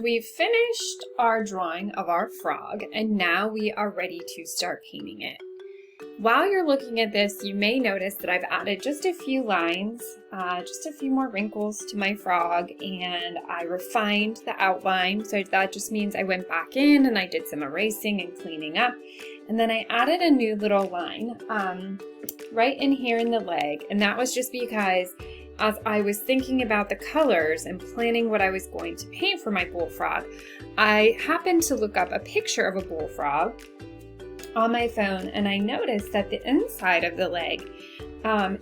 we've finished our drawing of our frog and now we are ready to start painting it. While you're looking at this, you may notice that I've added just a few lines, just a few more wrinkles to my frog, and I refined the outline. So that just means I went back in and I did some erasing and cleaning up. And then I added a new little line right in here in the leg. And that was just because as I was thinking about the colors and planning what I was going to paint for my bullfrog, I happened to look up a picture of a bullfrog on my phone, and I noticed that the inside of the leg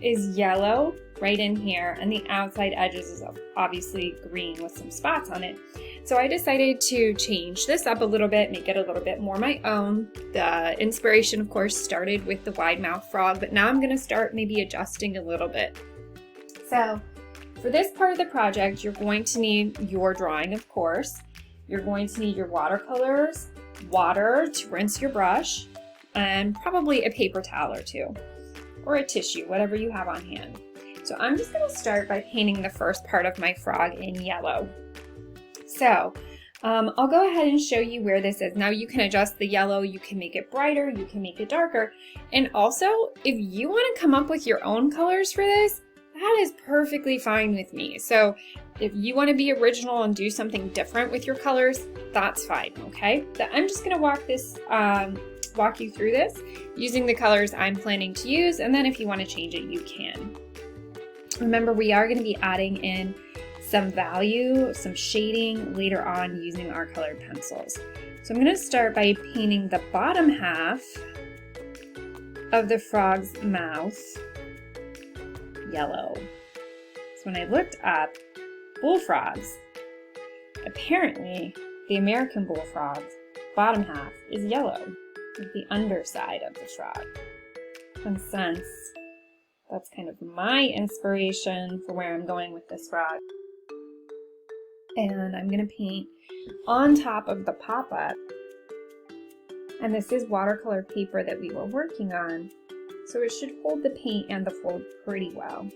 is yellow right in here, and the outside edges is obviously green with some spots on it. So I decided to change this up a little bit, make it a little bit more my own. The inspiration, of course, started with the wide mouth frog, but now I'm going to start maybe adjusting a little bit. So for this part of the project, you're going to need your drawing, of course. You're going to need your watercolors, water to rinse your brush, and probably a paper towel or two, or a tissue, whatever you have on hand. So I'm just going to start by painting the first part of my frog in yellow. So I'll go ahead and show you where this is. Now you can adjust the yellow, you can make it brighter, you can make it darker, and also if you want to come up with your own colors for this, that is perfectly fine with me. So if you want to be original and do something different with your colors, that's fine, okay? But I'm just going to walk you through this using the colors I'm planning to use, and then if you want to change it, you can. Remember, we are going to be adding in some value, some shading later on using our colored pencils. So I'm going to start by painting the bottom half of the frog's mouth yellow. So when I looked up bullfrogs, apparently the American bullfrog's bottom half is yellow, like the underside of the frog. And since that's kind of my inspiration for where I'm going with this frog, and I'm going to paint on top of the pop-up, and this is watercolor paper that we were working on, so it should hold the paint and the fold pretty well.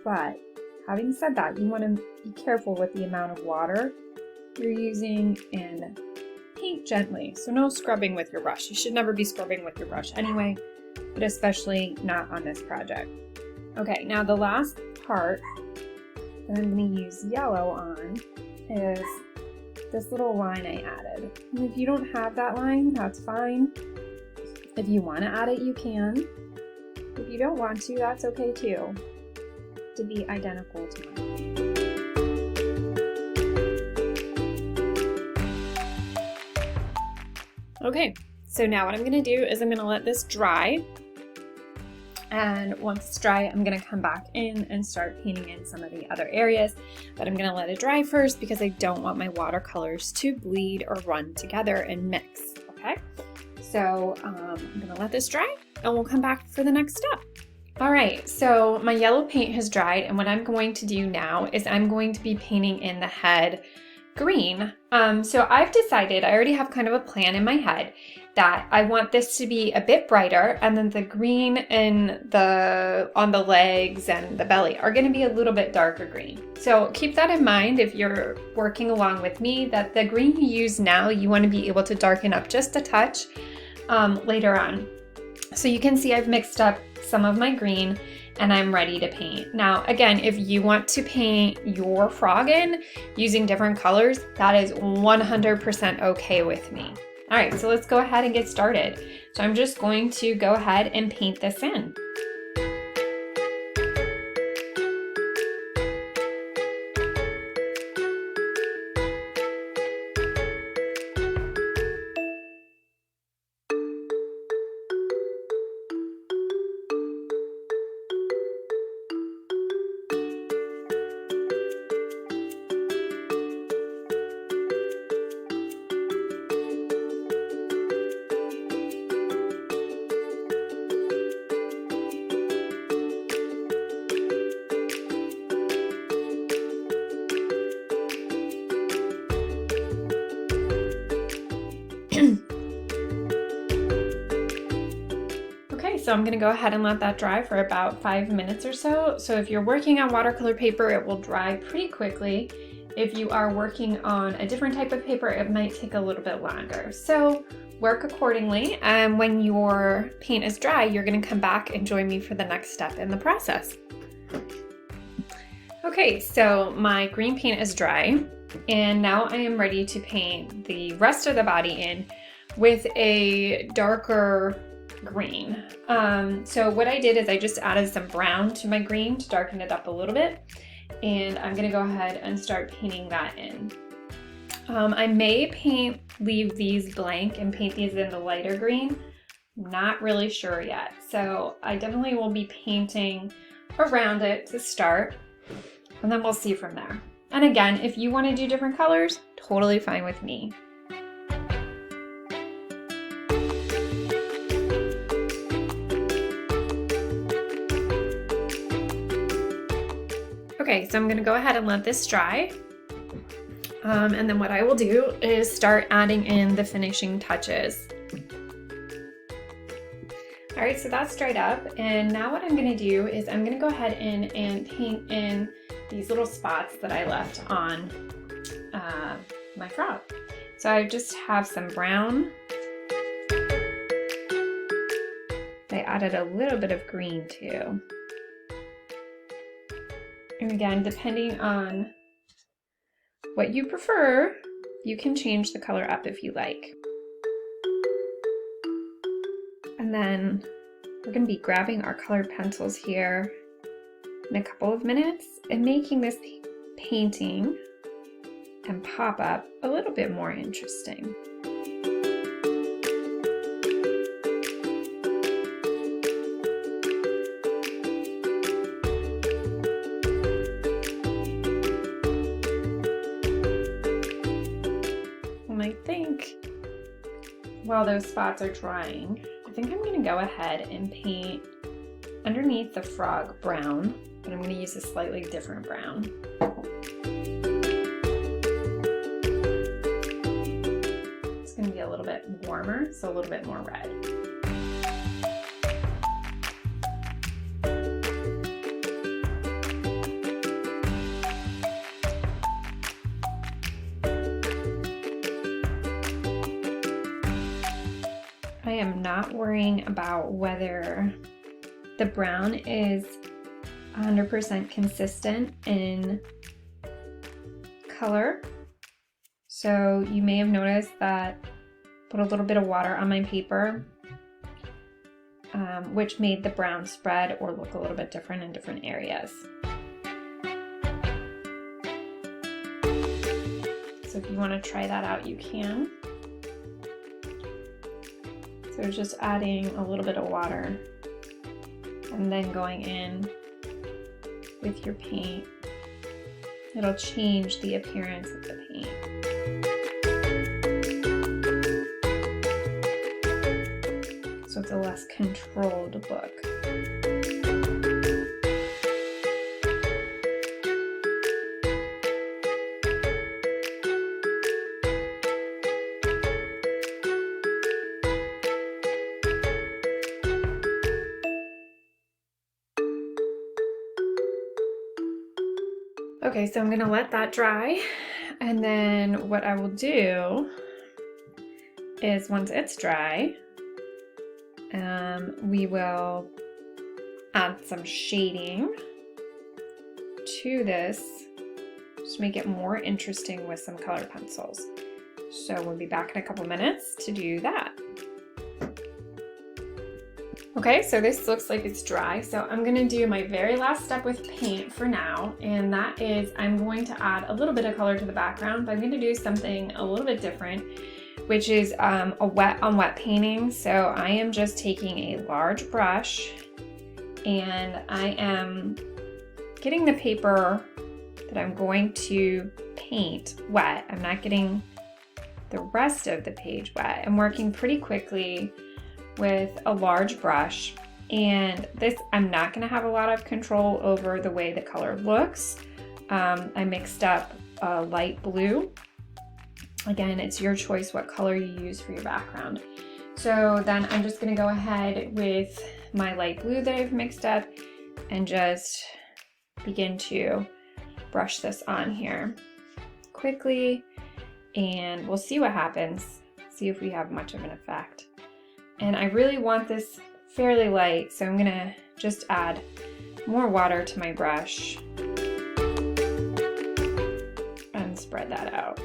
But having said that, you want to be careful with the amount of water you're using and paint gently. So no scrubbing with your brush. You should never be scrubbing with your brush anyway, but especially not on this project. Okay, now the last part that I'm going to use yellow on is this little line I added. And if you don't have that line, that's fine. If you want to add it, you can. If you don't want to, that's okay too. To be identical to mine. Okay, so now what I'm going to do is I'm going to let this dry. And once it's dry, I'm going to come back in and start painting in some of the other areas. But I'm going to let it dry first because I don't want my watercolors to bleed or run together and mix. Okay, so I'm going to let this dry and we'll come back for the next step. All right, so my yellow paint has dried, and what I'm going to do now is I'm going to be painting in the head green. So I've decided, I already have kind of a plan in my head that I want this to be a bit brighter, and then the green on the legs and the belly are going to be a little bit darker green. So keep that in mind if you're working along with me, that the green you use now, you want to be able to darken up just a touch later on. So you can see I've mixed up some of my green and I'm ready to paint. Now, again, if you want to paint your frog in using different colors, that is 100% okay with me. All right, so let's go ahead and get started. So I'm just going to go ahead and paint this in. So I'm going to go ahead and let that dry for about 5 minutes or so. So if you're working on watercolor paper, it will dry pretty quickly. if you are working on a different type of paper, it might take a little bit longer. So work accordingly, and when your paint is dry, you're going to come back and join me for the next step in the process. Okay, so my green paint is dry, and now I am ready to paint the rest of the body in with a darker green. So what I did is I just added some brown to my green to darken it up a little bit, and I'm gonna go ahead and start painting that in. I may leave these blank and paint these in the lighter green. Not really sure yet. So I definitely will be painting around it to start, and then we'll see from there. And again, if you want to do different colors, totally fine with me. Okay, so I'm gonna go ahead and let this dry. And then what I will do is start adding in the finishing touches. All right, so that's dried up. And now what I'm gonna do is I'm gonna go ahead and paint in these little spots that I left on my frog. So I just have some brown. I added a little bit of green too. And again, depending on what you prefer, you can change the color up if you like. And then we're going to be grabbing our colored pencils here in a couple of minutes and making this painting and pop up a little bit more interesting. I think while those spots are drying, I think I'm going to go ahead and paint underneath the frog brown, but I'm going to use a slightly different brown. It's going to be a little bit warmer, so a little bit more red. I am not worrying about whether the brown is 100% consistent in color. So you may have noticed that I put a little bit of water on my paper, which made the brown spread or look a little bit different in different areas. So if you want to try that out, you can. So just adding a little bit of water and then going in with your paint. It'll change the appearance of the paint. So it's a less controlled look. Okay, so I'm gonna let that dry, and then what I will do is once it's dry, we will add some shading to this just to make it more interesting with some colored pencils. So we'll be back in a couple minutes to do that. Okay, so this looks like it's dry, so I'm going to do my very last step with paint for now, and that is I'm going to add a little bit of color to the background, but I'm going to do something a little bit different, which is a wet on wet painting. So I am just taking a large brush, and I am getting the paper that I'm going to paint wet. I'm not getting the rest of the page wet. I'm working pretty quickly with a large brush, and this I'm not going to have a lot of control over the way the color looks. I mixed up a light blue. Again, it's your choice what color you use for your background. So then I'm just going to go ahead with my light blue that I've mixed up and just begin to brush this on here. quickly, and we'll see what happens, see if we have much of an effect. And I really want this fairly light, so I'm gonna just add more water to my brush and spread that out.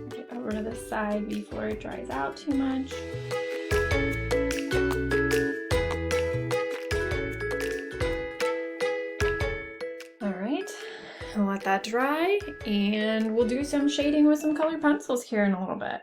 Get over to the side before it dries out too much. I'll let that dry, and we'll do some shading with some colored pencils here in a little bit.